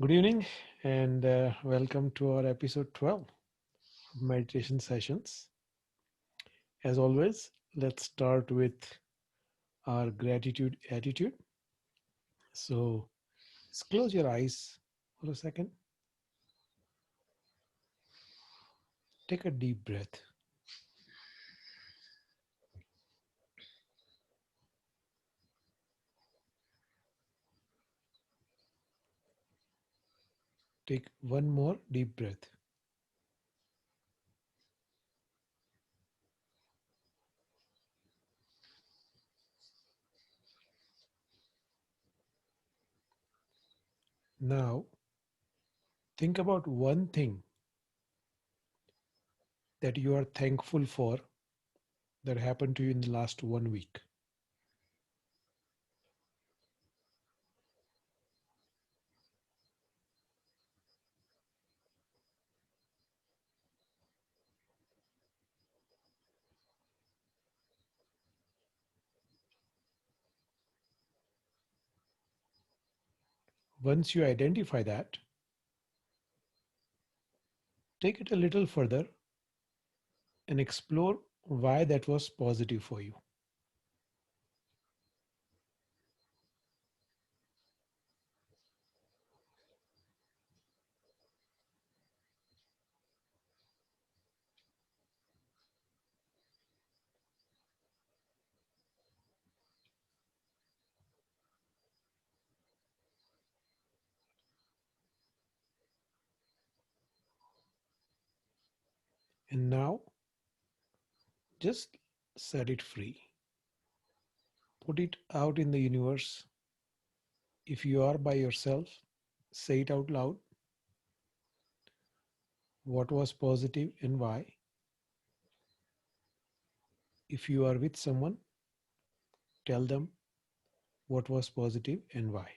Good evening and welcome to our episode 12 of meditation sessions. As always, let's start with our gratitude attitude. So, just close your eyes for a second. Take a deep breath. Take one more deep breath. Now, think about one thing that you are thankful for that happened to you in the last 1 week. Once you identify that, take it a little further and explore why that was positive for you. And now, just set it free. Put it out in the universe. If you are by yourself, say it out loud. What was positive and why? If you are with someone, tell them what was positive and why.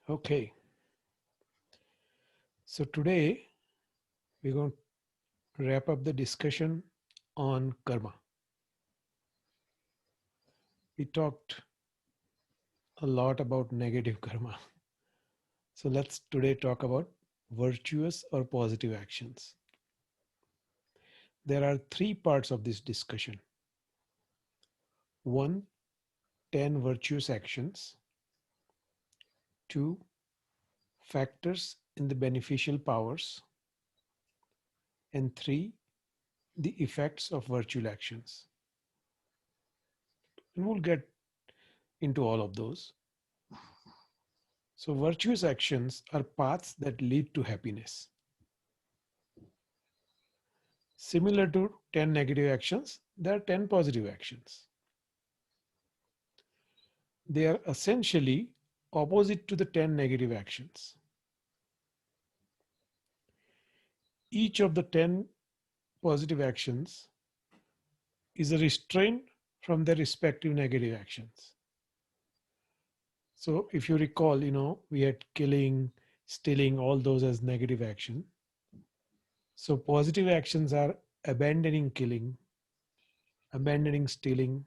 Okay, so today we're going to wrap up the discussion on karma. We talked a lot about negative karma. So let's today talk about virtuous or positive actions. There are three parts of this discussion. One, 10 virtuous actions. Two, factors in the beneficial powers. And three, the effects of virtual actions. And we'll get into all of those. So, virtuous actions are paths that lead to happiness. Similar to 10 negative actions, there are 10 positive actions. They are essentially opposite to the 10 negative actions. Each of the 10 positive actions is a restraint from their respective negative actions. So if you recall, we had killing, stealing, all those as negative action. So positive actions are abandoning killing, abandoning stealing,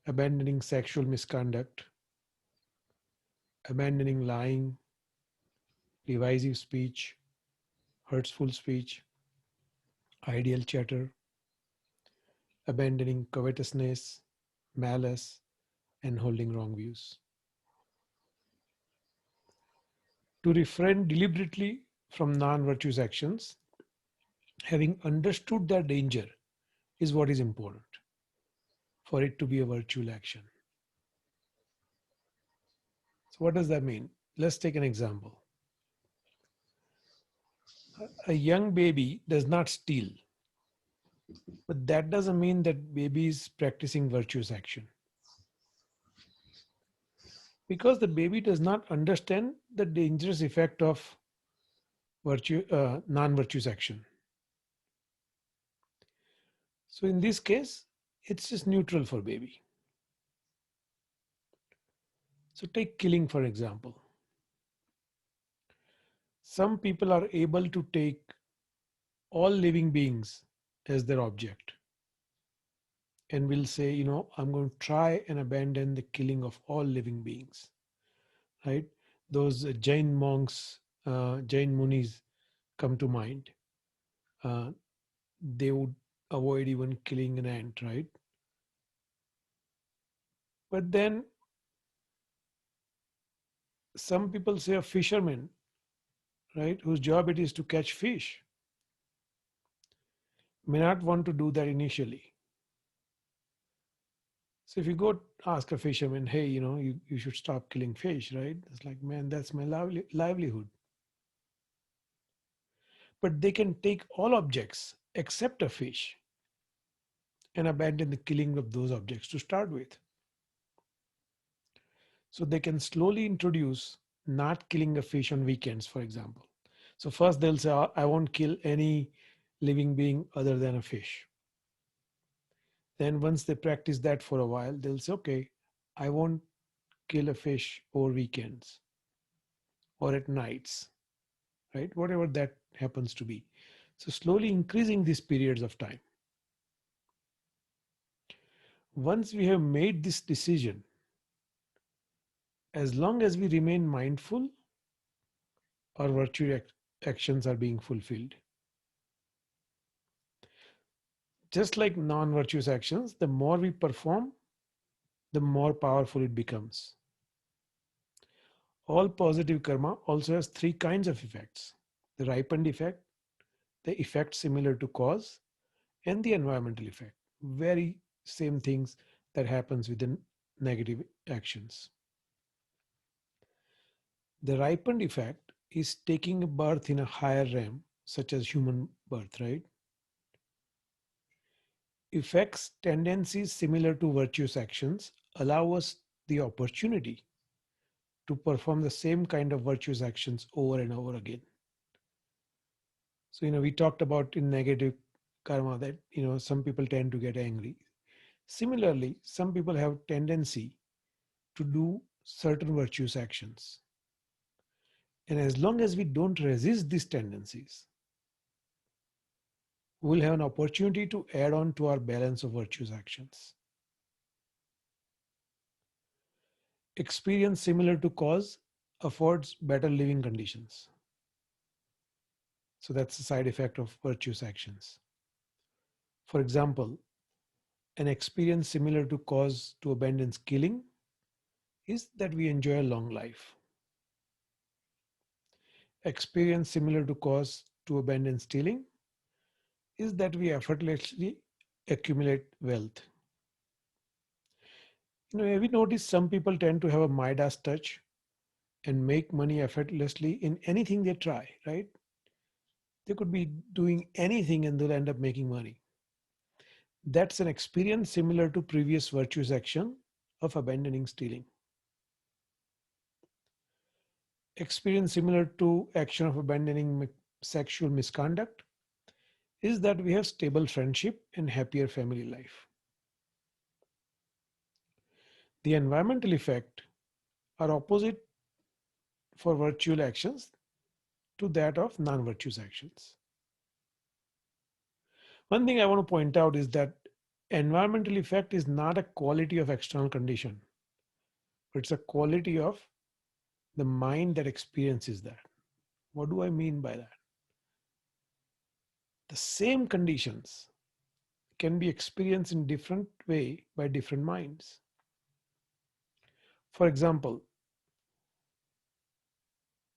abandoning sexual misconduct, abandoning lying, divisive speech, hurtful speech, ideal chatter, abandoning covetousness, malice, and holding wrong views. To refrain deliberately from non virtuous actions, having understood their danger is what is important for it to be a virtual action. So, what does that mean? Let's take an example. A young baby does not steal, but that doesn't mean that baby is practicing virtuous action because the baby does not understand the dangerous effect of non-virtuous action. So, in this case, it's just neutral for baby. So take killing for example. Some people are able to take all living beings as their object and will say, I'm going to try and abandon the killing of all living beings, right? Those Jain monks, Jain munis come to mind. Uh, they would avoid even killing an ant, right? But then some people say a fisherman, right, whose job it is to catch fish, may not want to do that initially. So if you go ask a fisherman, hey, you should stop killing fish, right? It's like, man, that's my livelihood. But they can take all objects except a fish and abandon the killing of those objects to start with. So they can slowly introduce not killing a fish on weekends, for example. So first they'll say, I won't kill any living being other than a fish. Then once they practice that for a while, they'll say, okay, I won't kill a fish over weekends or at nights, right? Whatever that happens to be. So slowly increasing these periods of time. Once we have made this decision, as long as we remain mindful, our virtue actions are being fulfilled. Just like non-virtuous actions, the more we perform, the more powerful it becomes. All positive karma also has three kinds of effects: the ripened effect, the effect similar to cause, and the environmental effect. Very same things that happens within negative actions. The ripened effect is taking a birth in a higher realm, such as human birth, right? Effects, tendencies similar to virtuous actions allow us the opportunity to perform the same kind of virtuous actions over and over again. So, we talked about in negative karma that, some people tend to get angry. Similarly, some people have tendency to do certain virtuous actions. And as long as we don't resist these tendencies, we'll have an opportunity to add on to our balance of virtuous actions. Experience similar to cause affords better living conditions. So that's the side effect of virtuous actions. For example, an experience similar to cause to abandon killing is that we enjoy a long life. Experience similar to cause to abandon stealing is that we effortlessly accumulate wealth. Have you noticed some people tend to have a Midas touch and make money effortlessly in anything they try, right? They could be doing anything and they'll end up making money. That's an experience similar to previous virtuous action of abandoning stealing. Experience similar to action of abandoning sexual misconduct is that we have stable friendship and happier family life. The environmental effect are opposite for virtual actions to that of non-virtuous actions. One thing I want to point out is that environmental effect is not a quality of external condition. It's a quality of the mind that experiences that. What do I mean by that? The same conditions can be experienced in different way by different minds. For example,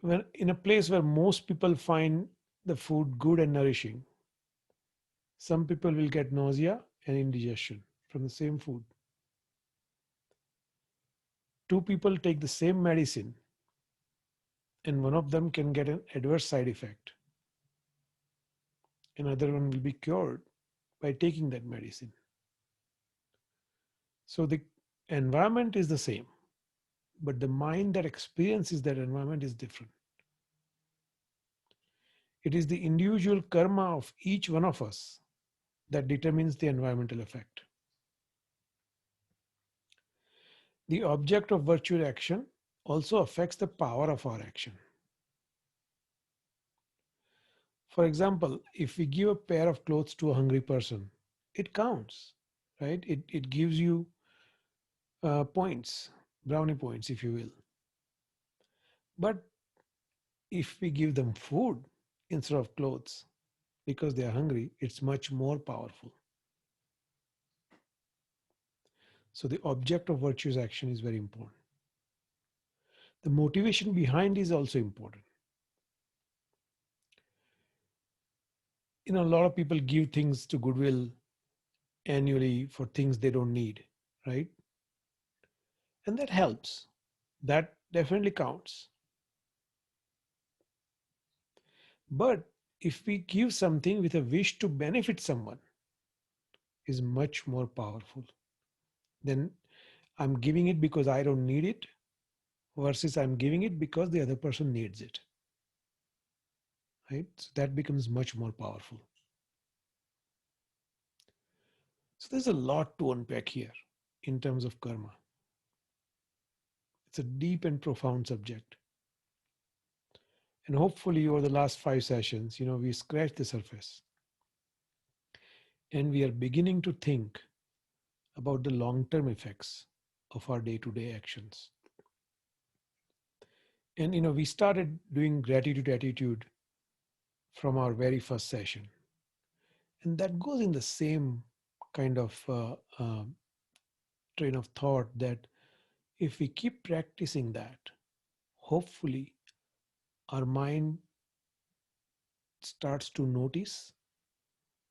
when in a place where most people find the food good and nourishing, some people will get nausea and indigestion from the same food. Two people take the same medicine and one of them can get an adverse side effect. Another one will be cured by taking that medicine. So the environment is the same, but the mind that experiences that environment is different. It is the individual karma of each one of us that determines the environmental effect. The object of virtual action also affects the power of our action. For example, if we give a pair of clothes to a hungry person, it counts, right? It gives you points, brownie points, if you will. But if we give them food instead of clothes because they are hungry, it's much more powerful. So the object of virtuous action is very important. The motivation behind is also important. A lot of people give things to Goodwill annually for things they don't need, right? And that helps. That definitely counts. But if we give something with a wish to benefit someone, is much more powerful. Then I'm giving it because I don't need it versus I'm giving it because the other person needs it, right? So that becomes much more powerful. So there's a lot to unpack here in terms of karma. It's a deep and profound subject. And hopefully over the last 5 sessions, we scratched the surface and we are beginning to think about the long-term effects of our day-to-day actions. And we started doing gratitude attitude from our very first session. And that goes in the same kind of train of thought that if we keep practicing that, hopefully our mind starts to notice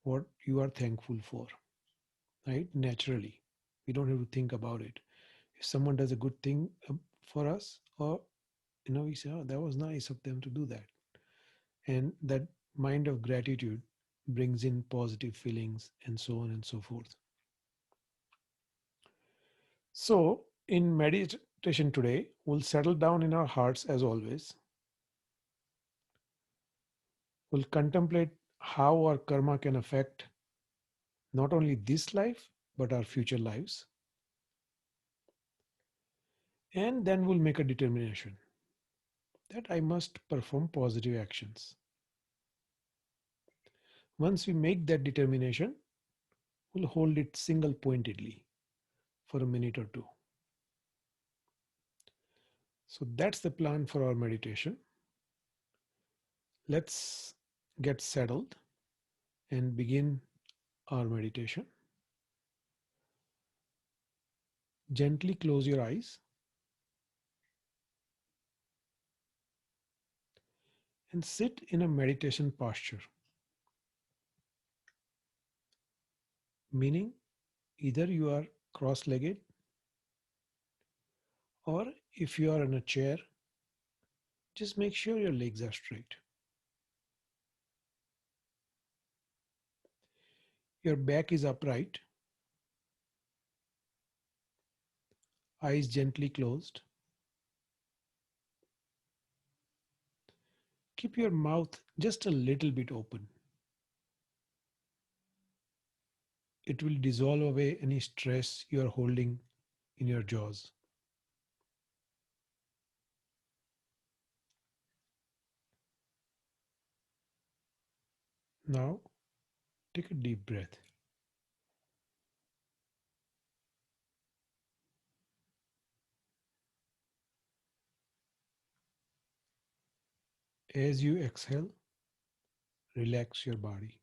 what you are thankful for, right? Naturally. We don't have to think about it. If someone does a good thing for us, or we say, oh, that was nice of them to do that. And that mind of gratitude brings in positive feelings and so on and so forth. So, in meditation today, we'll settle down in our hearts as always. We'll contemplate how our karma can affect not only this life, but our future lives. And then we'll make a determination that I must perform positive actions. Once we make that determination, we'll hold it single pointedly for a minute or two. So that's the plan for our meditation. Let's get settled and begin our meditation. Gently close your eyes and sit in a meditation posture, meaning either you are cross-legged or if you are in a chair, just make sure your legs are straight. Your back is upright, eyes gently closed. Keep your mouth just a little bit open. It will dissolve away any stress you are holding in your jaws. Now, take a deep breath. As you exhale, relax your body.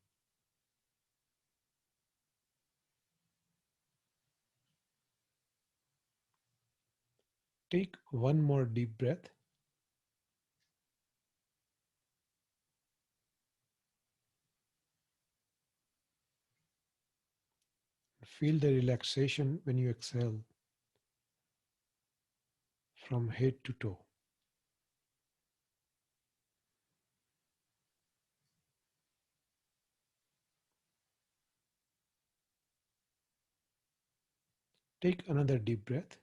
Take one more deep breath. Feel the relaxation when you exhale from head to toe. Take another deep breath.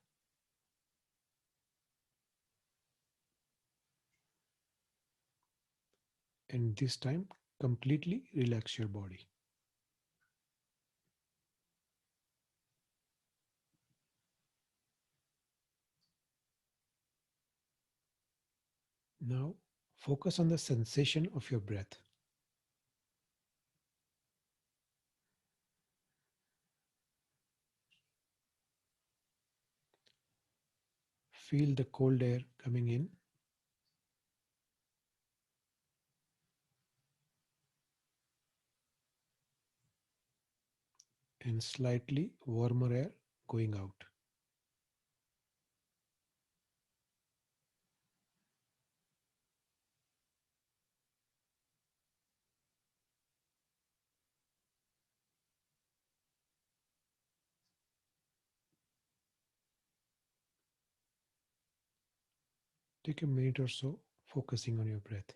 And this time, completely relax your body. Now, focus on the sensation of your breath. Feel the cold air coming in and slightly warmer air going out. Take a minute or so focusing on your breath.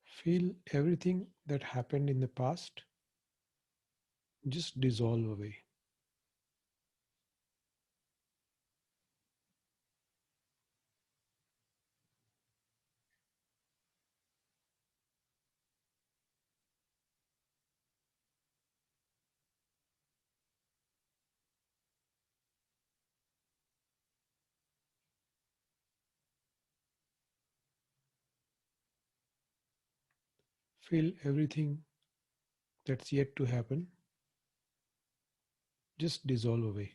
Feel everything that happened in the past just dissolve away. Feel everything that's yet to happen just dissolve away.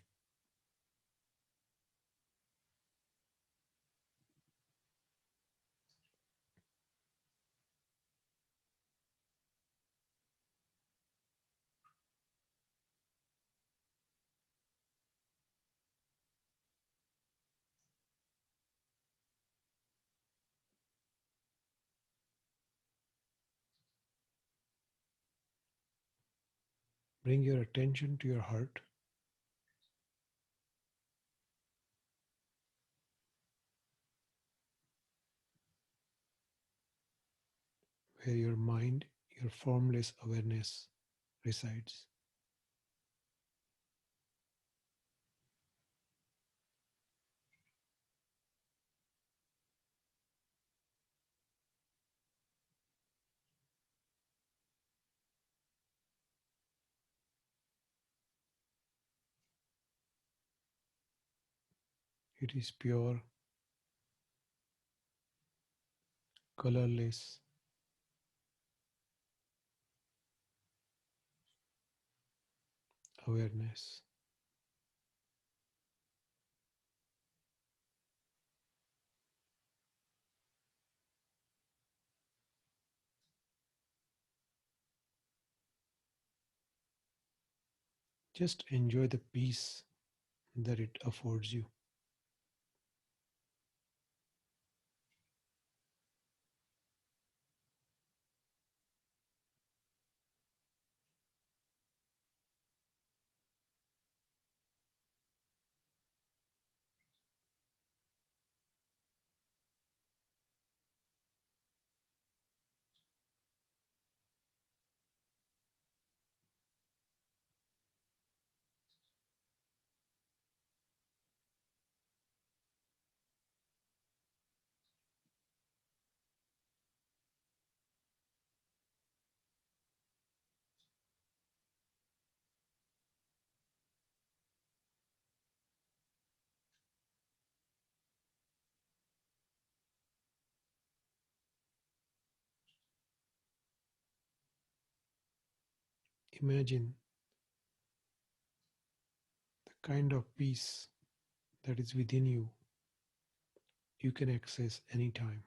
Bring your attention to your heart, where your mind, your formless awareness resides. It is pure, colorless awareness. Just enjoy the peace that it affords you. Imagine the kind of peace that is within you, you can access anytime.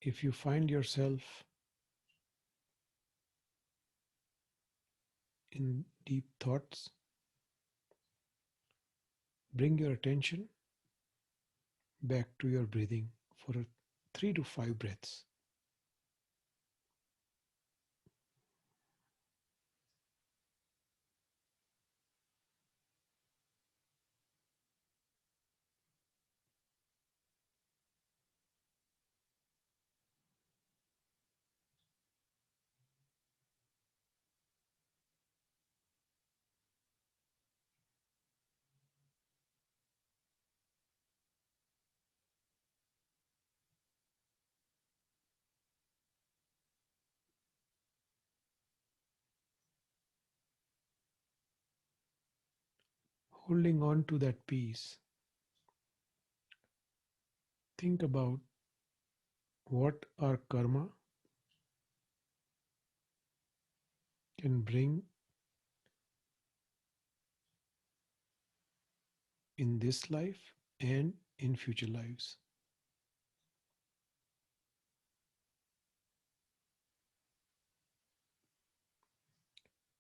If you find yourself in deep thoughts, bring your attention back to your breathing for 3 to 5 breaths. Holding on to that peace, think about what our karma can bring in this life and in future lives.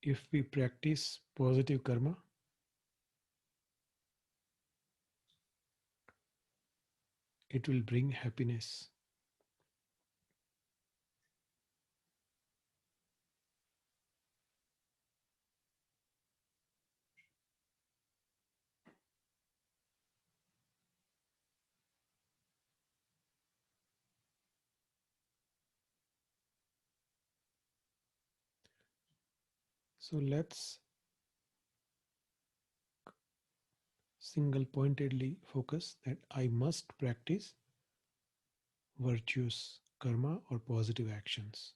If we practice positive karma, it will bring happiness. So let's single pointedly focus that I must practice virtuous karma or positive actions.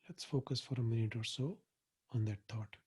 Let's focus for a minute or so on that thought.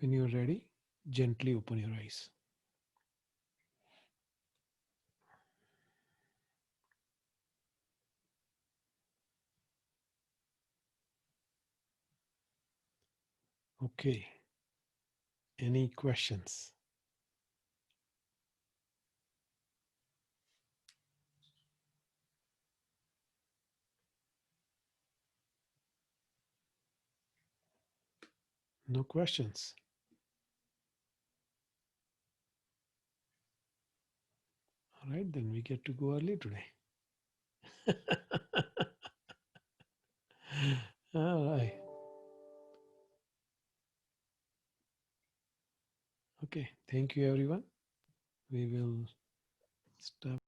When you're ready, gently open your eyes. Okay, any questions? No questions. All right, then we get to go early today. All right. Okay, thank you everyone. We will stop.